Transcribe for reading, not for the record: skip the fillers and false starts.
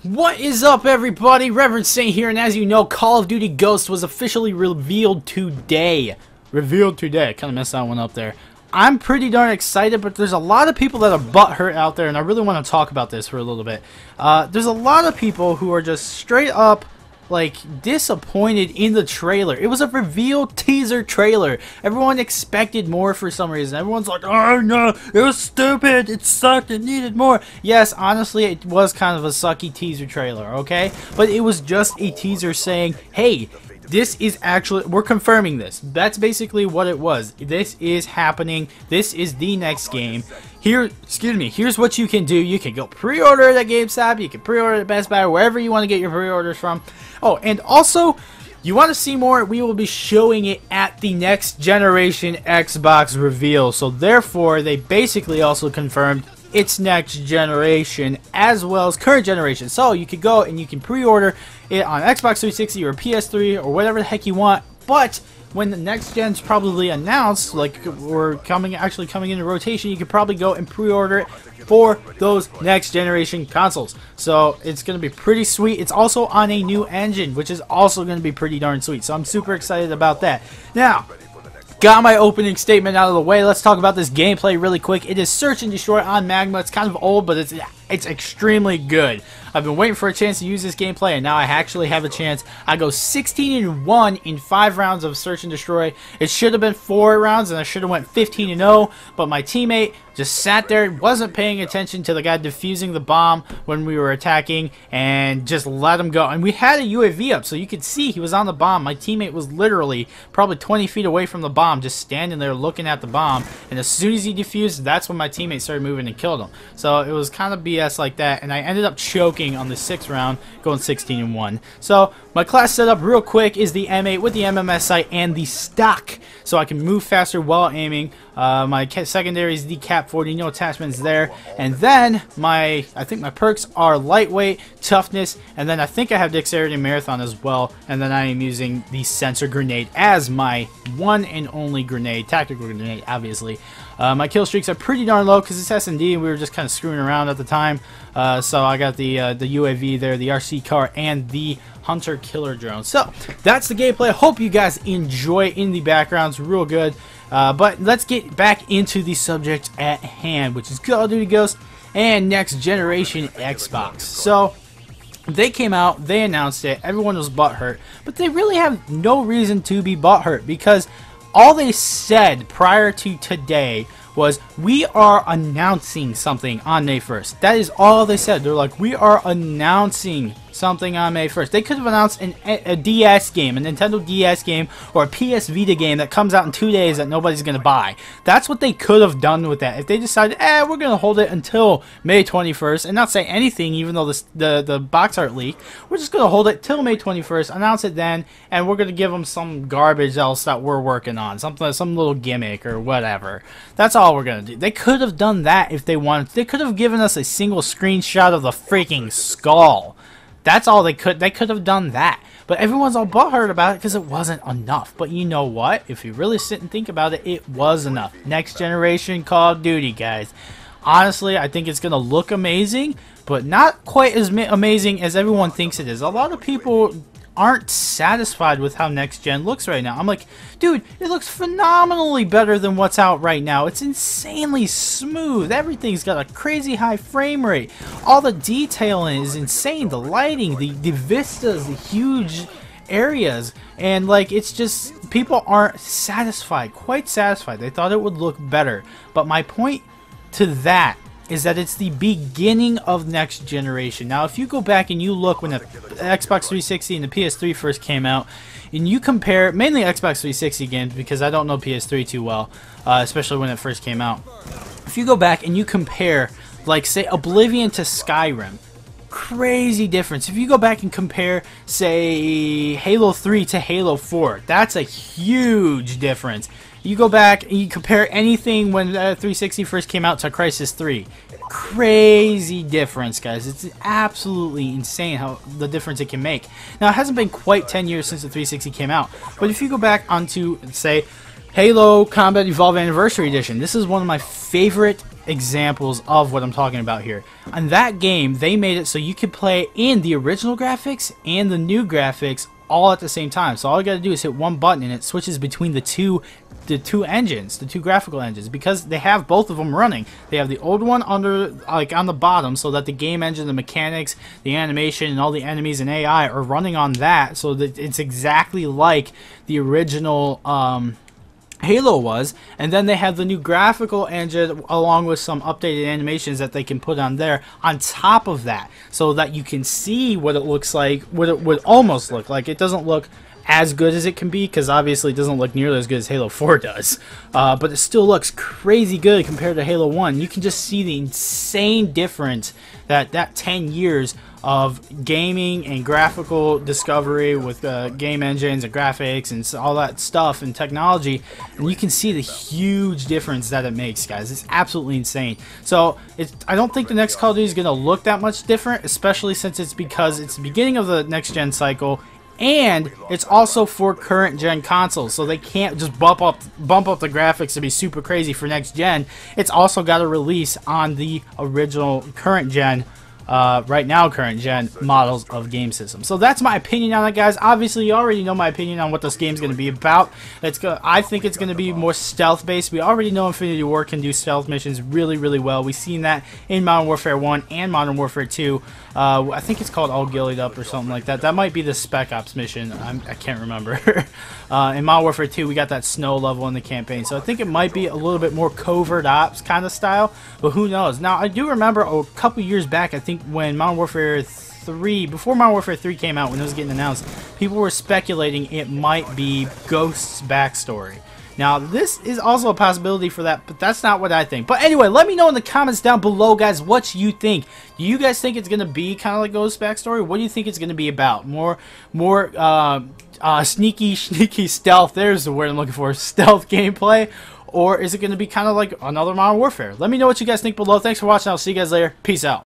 What is up, everybody? Reverend Saint here, and as you know, Call of Duty Ghosts was officially revealed today. I kind of messed that one up there. I'm pretty darn excited, but there's a lot of people that are butthurt out there, and I really want to talk about this for a little bit. There's a lot of people who are just straight up like disappointed in the trailer. It was a reveal teaser trailer. Everyone expected more for some reason. Everyone's like, oh no, it was stupid, it sucked, it needed more. Yes, honestly, it was kind of a sucky teaser trailer, okay? But it was just a teaser saying, hey, this is actually, we're confirming this. That's basically what it was. This is happening. This is the next game. Here's what you can do. You can go pre-order it at GameStop. You can pre-order it at Best Buy, wherever you want to get your pre-orders from. Oh, and also, you want to see more? We will be showing it at the next generation Xbox reveal. So therefore, they basically also confirmed it's next generation as well as current generation. So you could go and you can pre-order it on Xbox 360 or PS3 or whatever the heck you want. But when the next gen's probably announced, like we're actually coming into rotation, you could probably go and pre-order it for those next generation consoles. So it's going to be pretty sweet. It's also on a new engine, which is also going to be pretty darn sweet. So I'm super excited about that. Now, got my opening statement out of the way. Let's talk about this gameplay really quick. It is Search and Destroy on Magma. It's kind of old, but it's extremely good. I've been waiting for a chance to use this gameplay, and now I actually have a chance. I go 16-1 in 5 rounds of Search and Destroy. It should have been 4 rounds, and I should have went 15-0, but my teammate just sat there, wasn't paying attention to the guy defusing the bomb when we were attacking, and just let him go. And we had a UAV up, so you could see he was on the bomb. My teammate was literally probably 20 feet away from the bomb, just standing there looking at the bomb, and as soon as he defused, that's when my teammate started moving and killed him. So it was kind of BS like that, and I ended up choking on the 6th round, going 16-1. So my class setup real quick is the M8 with the MMS sight and the stock, so I can move faster while aiming. My secondary is the Cap 40, no attachments there. And then I think my perks are lightweight, toughness, and then I think I have dexterity and marathon as well. And then I am using the sensor grenade as my one and only grenade, tactical grenade, obviously. My kill streaks are pretty darn low because it's SND and we were just kind of screwing around at the time. So I got the UAV there, the RC car, and the Hunter Killer drone. So that's the gameplay. I hope you guys enjoy in the backgrounds. Real good. But let's get back into the subject at hand, which is Call of Duty Ghosts and next generation Xbox. So they came out, they announced it, everyone was butthurt, but they really have no reason to be butthurt because all they said prior to today was, we are announcing something on May 1st. That is all they said. They're like, we are announcing something on May 1st. They could have announced a DS game, a Nintendo DS game, or a PS Vita game that comes out in 2 days that nobody's going to buy. That's what they could have done with that. If they decided, we're going to hold it until May 21st and not say anything, even though the box art leaked, we're just going to hold it till May 21st, announce it then, and we're going to give them some garbage else that we're working on, some little gimmick or whatever. That's all we're going to do. They could have done that if they wanted. They could have given us a single screenshot of the freaking skull. That's all they could. They could have done that. But everyone's all butthurt about it because it wasn't enough. But you know what? If you really sit and think about it, it was enough. Next generation Call of Duty, guys. Honestly, I think it's going to look amazing, but not quite as amazing as everyone thinks it is. A lot of people aren't satisfied with how next gen looks right now. I'm like, dude, it looks phenomenally better than what's out right now. It's insanely smooth. Everything's got a crazy high frame rate. All the detailing is insane. The lighting, the vistas, the huge areas, and like, it's just, people aren't satisfied, quite satisfied. They thought it would look better. But my point to that is that it's the beginning of next generation. Now, if you go back and you look when the Xbox 360 and the PS3 first came out, and you compare, mainly Xbox 360 games, because I don't know PS3 too well, especially when it first came out. If you go back and you compare, like, say, Oblivion to Skyrim, crazy difference. If you go back and compare, say, Halo 3 to Halo 4, that's a huge difference. You go back and you compare anything when 360 first came out to Crysis 3. Crazy difference, guys. It's absolutely insane how the difference it can make. Now, it hasn't been quite 10 years since the 360 came out, but if you go back onto, say, Halo Combat Evolved Anniversary Edition, this is one of my favorite examples of what I'm talking about here. On that game, they made it so you could play in the original graphics and the new graphics all at the same time. So all you gotta do is hit one button and it switches between the two engines, the two graphical engines, because they have both of them running. They have the old one under, like, on the bottom, so that the game engine, the mechanics, the animation, and all the enemies and AI are running on that, so that it's exactly like the original Halo was. And then they have the new graphical engine along with some updated animations that they can put on there on top of that, so that you can see what it looks like, what it would almost look like. It doesn't look as good as it can be, because obviously it doesn't look nearly as good as Halo 4 does, but it still looks crazy good compared to Halo 1. You can just see the insane difference that 10 years of gaming and graphical discovery with game engines and graphics and all that stuff and technology, and you can see the huge difference that it makes, guys. It's absolutely insane. So I don't think the next Call of Duty is going to look that much different, especially since it's because it's the beginning of the next gen cycle, and it's also for current gen consoles, so they can't just bump up the graphics to be super crazy for next gen. It's also got to release on the original current gen, right now current gen models of game systems. So that's my opinion on it, guys. Obviously, you already know my opinion on what this game's going to be about. I think it's going to be more stealth based. We already know Infinity Ward can do stealth missions really, really well. We've seen that in Modern Warfare 1 and Modern Warfare 2. I think it's called All Gillied Up or something like that. That might be the Spec Ops mission. I can't remember. In Modern Warfare 2, we got that snow level in the campaign. So I think it might be a little bit more covert ops kind of style, but who knows. Now, I do remember a couple years back, I think when Modern Warfare 3, before Modern Warfare 3 came out, when it was getting announced, people were speculating it might be Ghost's backstory. Now, this is also a possibility for that, but that's not what I think. But anyway, let me know in the comments down below, guys, what you think. Do you guys think it's going to be kind of like Ghost's backstory? What do you think it's going to be about? More sneaky stealth, there's the word I'm looking for, stealth gameplay? Or is it going to be kind of like another Modern Warfare? Let me know what you guys think below. Thanks for watching. I'll see you guys later. Peace out.